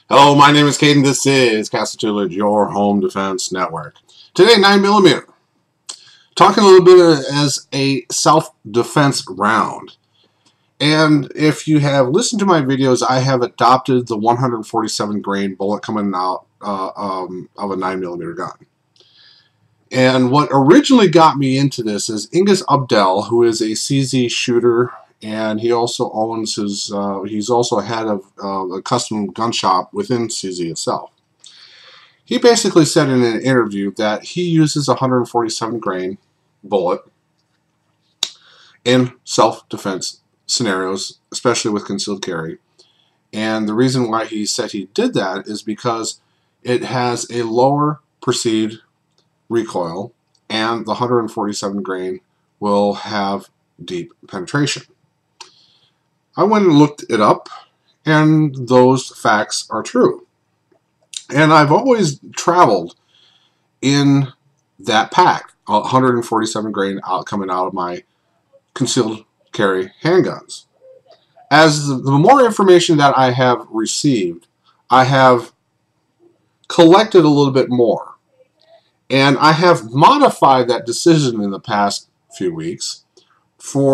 Hello, my name is Caden. This is Castle your home defense network. Today, 9mm. Talking a little bit as a self-defense round. And if you have listened to my videos, I have adopted the 147 grain bullet coming out of a 9mm gun. And what originally got me into this is Ingus Abdel, who is a CZ shooter, and he also owns his, he's also head of a custom gun shop within CZ itself. He basically said in an interview that he uses a 147 grain bullet in self-defense scenarios, especially with concealed carry. And the reason why he said he did that is because it has a lower perceived recoil, and the 147 grain will have deep penetration. I went and looked it up, and those facts are true. And I've always traveled in that pack, 147 grain coming out of my concealed carry handguns. As the more information that I have received, I have collected a little bit more. And I have modified that decision in the past few weeks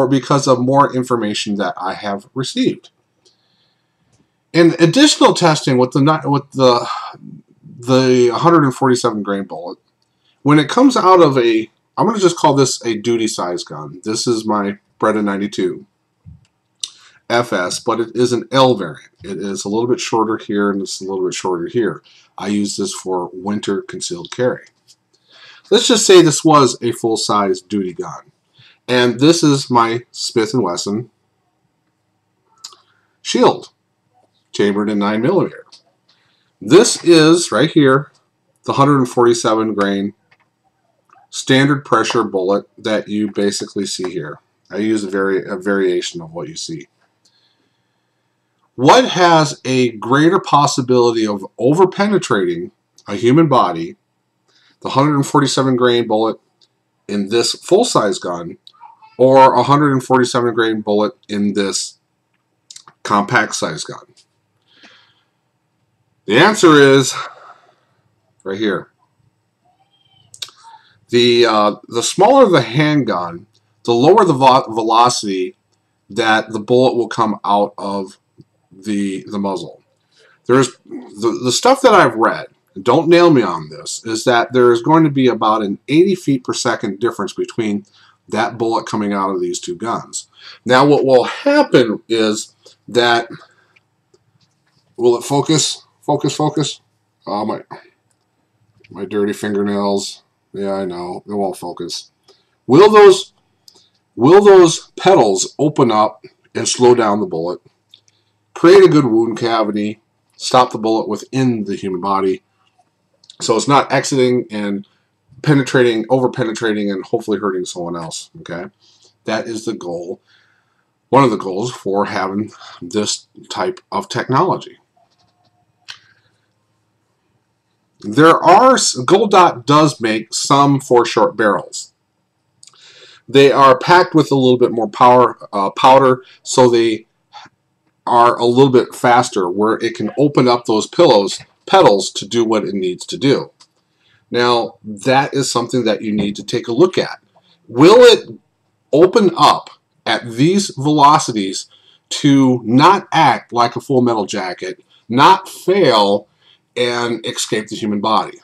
because of more information that I have received. In additional testing with the 147 grain bullet, when it comes out of a, I'm going to just call this a duty size gun. This is my Beretta 92 FS, but it is an L variant. It is a little bit shorter here and it's a little bit shorter here. I use this for winter concealed carry. Let's just say this was a full-size duty gun. And this is my Smith & Wesson Shield, chambered in 9mm. This is, right here, the 147 grain standard pressure bullet that you basically see here. I use a variation of what you see. What has a greater possibility of over-penetrating a human body, the 147 grain bullet in this full-size gun, or a 147 grain bullet in this compact size gun? The answer is right here. The smaller the handgun, the lower the velocity that the bullet will come out of the muzzle. There's the stuff that I've read, don't nail me on this, is that there is going to be about an 80 feet per second difference between that bullet coming out of these two guns. Now what will happen is that, will it focus? Focus? Oh, my dirty fingernails. Yeah, I know, it won't focus. Will those petals open up and slow down the bullet, create a good wound cavity, stop the bullet within the human body, so it's not exiting and penetrating, over-penetrating, and hopefully hurting someone else, okay? That is the goal, one of the goals for having this type of technology. Gold Dot does make some for short barrels. They are packed with a little bit more powder, so they are a little bit faster, where it can open up those petals to do what it needs to do. Now, that is something that you need to take a look at. Will it open up at these velocities to not act like a full metal jacket, not fail, and escape the human body?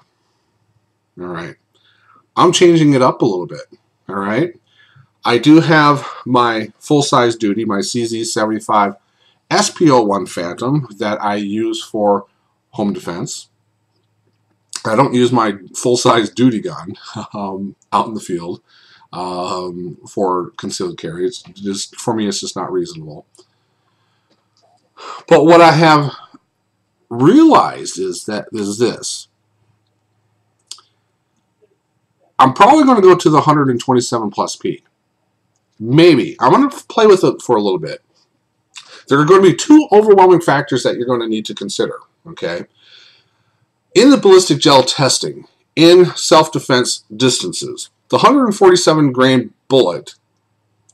All right. I'm changing it up a little bit. All right. I do have my full-size duty, my CZ75 SPO1 Phantom that I use for home defense. I don't use my full-size duty gun out in the field for concealed carry. It's just, for me, it's just not reasonable. But what I have realized is this. I'm probably going to go to the 127 plus P. Maybe. I'm going to play with it for a little bit. There are going to be two overwhelming factors that you're going to need to consider, okay? In the ballistic gel testing, in self-defense distances, the 147 grain bullet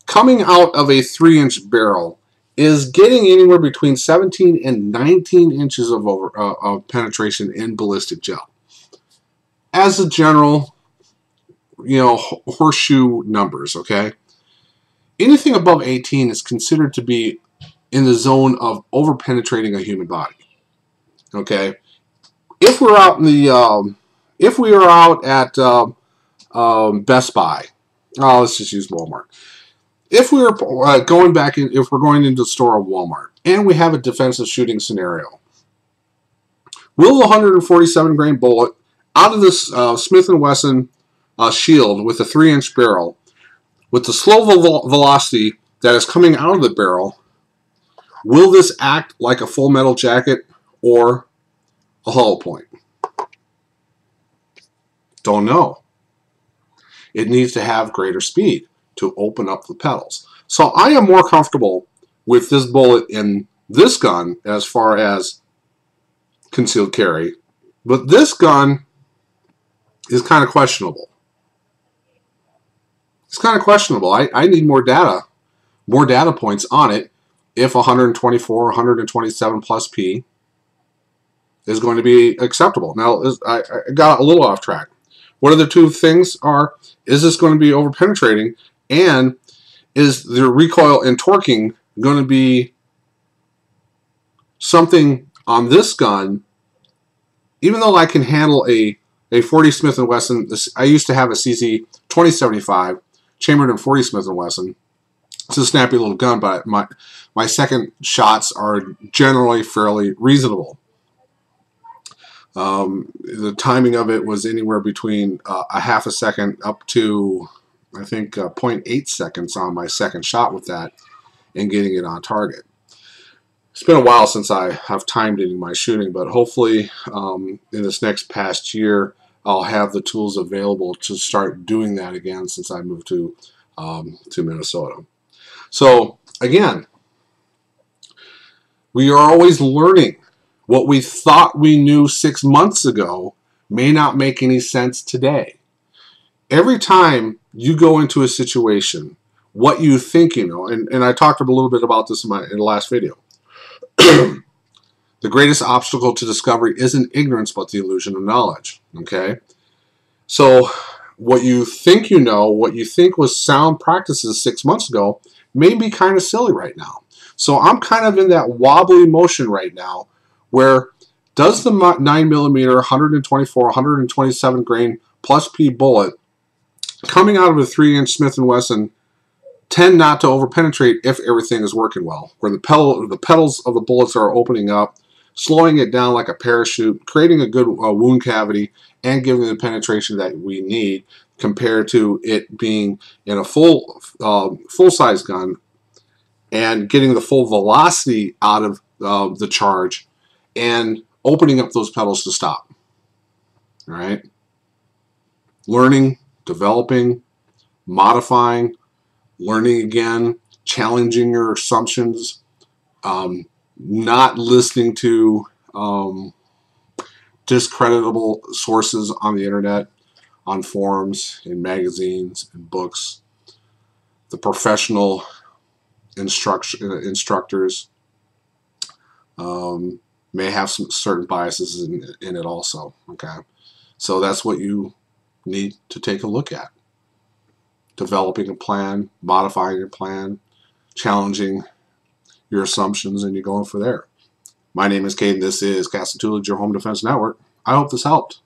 coming out of a 3-inch barrel is getting anywhere between 17 and 19 inches of penetration in ballistic gel. As a general, horseshoe numbers, okay? Anything above 18 is considered to be in the zone of over-penetrating a human body, okay? If we're out in the, if we are out at Best Buy, let's just use Walmart. If we're going back in, if we're going into the store of Walmart and we have a defensive shooting scenario, will the 147 grain bullet out of this Smith & Wesson shield with a 3-inch barrel, with the slow velocity that is coming out of the barrel, will this act like a full metal jacket or a hollow point? Don't know. It needs to have greater speed to open up the petals. So I am more comfortable with this bullet in this gun as far as concealed carry, but this gun is kind of questionable. It's kind of questionable. I need more data points on it if 124, 127 plus P is going to be acceptable. Now, I got a little off track. What are the two things are, is this going to be over penetrating, and is the recoil and torquing going to be something on this gun, even though I can handle a 40 Smith & Wesson. I used to have a CZ 2075 chambered in 40 Smith & Wesson. It's a snappy little gun, but my second shots are generally fairly reasonable. The timing of it was anywhere between a half a second up to, I think, 0.8 seconds on my second shot with that and getting it on target. It's been a while since I have timed it in my shooting, but hopefully in this next past year I'll have the tools available to start doing that again since I moved to Minnesota. So again, we are always learning. What we thought we knew 6 months ago may not make any sense today. Every time you go into a situation, what you think you know, and I talked a little bit about this in the last video. The greatest obstacle to discovery isn't ignorance, but the illusion of knowledge. Okay? So what you think you know, what you think was sound practices 6 months ago, may be kind of silly right now. So I'm kind of in that wobbly motion right now, where does the 9mm 124, 127 grain plus P bullet coming out of a 3-inch Smith & Wesson tend not to overpenetrate if everything is working well, where the petals of the bullets are opening up, slowing it down like a parachute, creating a good wound cavity, and giving the penetration that we need compared to it being in a full-size gun and getting the full velocity out of the charge and opening up those petals to stop. All right? Learning, developing, modifying, learning again, challenging your assumptions, not listening to discreditable sources on the internet, on forums, in magazines, in books, the professional instructors may have some certain biases in it also. Okay, so that's what you need to take a look at. Developing a plan, modifying your plan, challenging your assumptions, and you're going for there. My name is Caden. This is Castle Toolage, your home defense network. I hope this helped.